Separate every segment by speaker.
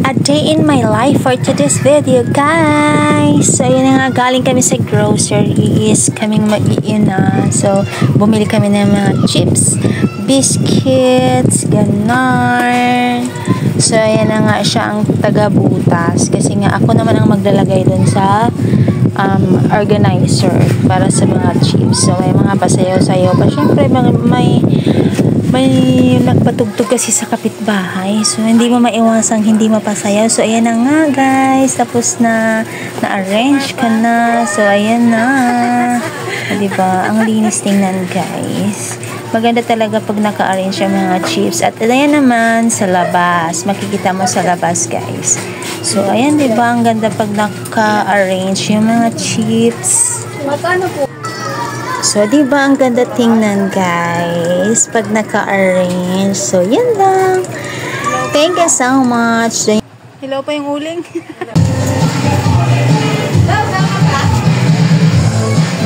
Speaker 1: A day in my life for today's video, guys. So, ayun na nga, galing kami sa groceries. Kaming mag-iina. So, bumili kami ng mga chips, biscuits, ganon. So, ayan na nga siya ang taga-butas. Kasi nga, ako naman ang maglalagay dun sa organizer para sa mga chips. So, may mga pasayaw-sayaw pa. Siyempre, may nagpatugtog kasi sa kapitbahay. So, hindi mo maiwasang hindi mapasayaw. So, ayan na nga, guys. Tapos na-arrange ka na. So, ayan na. Diba? Ang linis tingnan, guys. Maganda talaga pag naka-arrange yung mga chips. At ayan naman sa labas. Makikita mo sa labas, guys. So, ayan, diba? Ang ganda pag naka-arrange yung mga chips.
Speaker 2: Magkano po?
Speaker 1: So, diba ang ganda tingnan, guys, pag naka-arrange. So, yan lang. Thank you so much. Hello pa yung uling.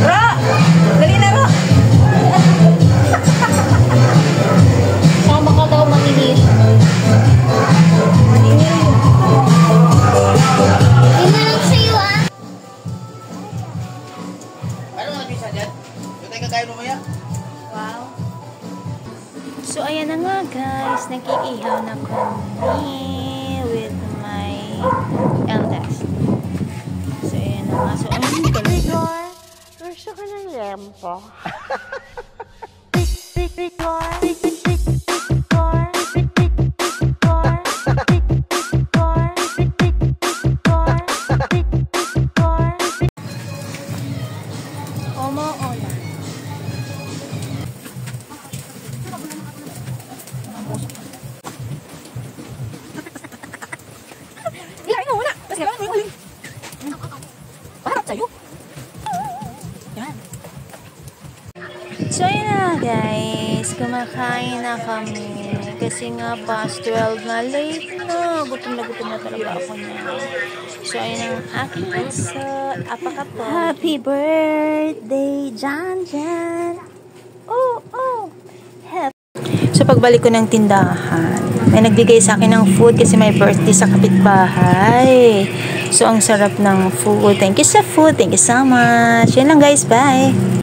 Speaker 1: Ro! Dali na, Ro!
Speaker 2: Sama ka daw maninil.
Speaker 1: Maninil.
Speaker 2: Yun na lang sa'yo, ah.
Speaker 3: Ano nga bisa dyan? Yung tayo kakain mo maya?
Speaker 1: Wow. So, ayan na nga, guys. Nag-iihaw na kami with my eldest. So, ayan na nga. So, ayun ka na.
Speaker 2: Gusto ko ng lempo.
Speaker 1: So, yun na, guys. Kumakain na kami. Kasi nga, past 12 na, late na. Gutom na talaga ako niya. So, ayun ang aking bunso. Apaka po. Happy birthday, Jan Jan. Oh. So, pagbalik ko ng tindahan, may nagbigay sa akin ng food kasi may birthday sa kapitbahay. So, ang sarap ng food. Thank you sa food. Thank you so much. Yan lang, guys. Bye.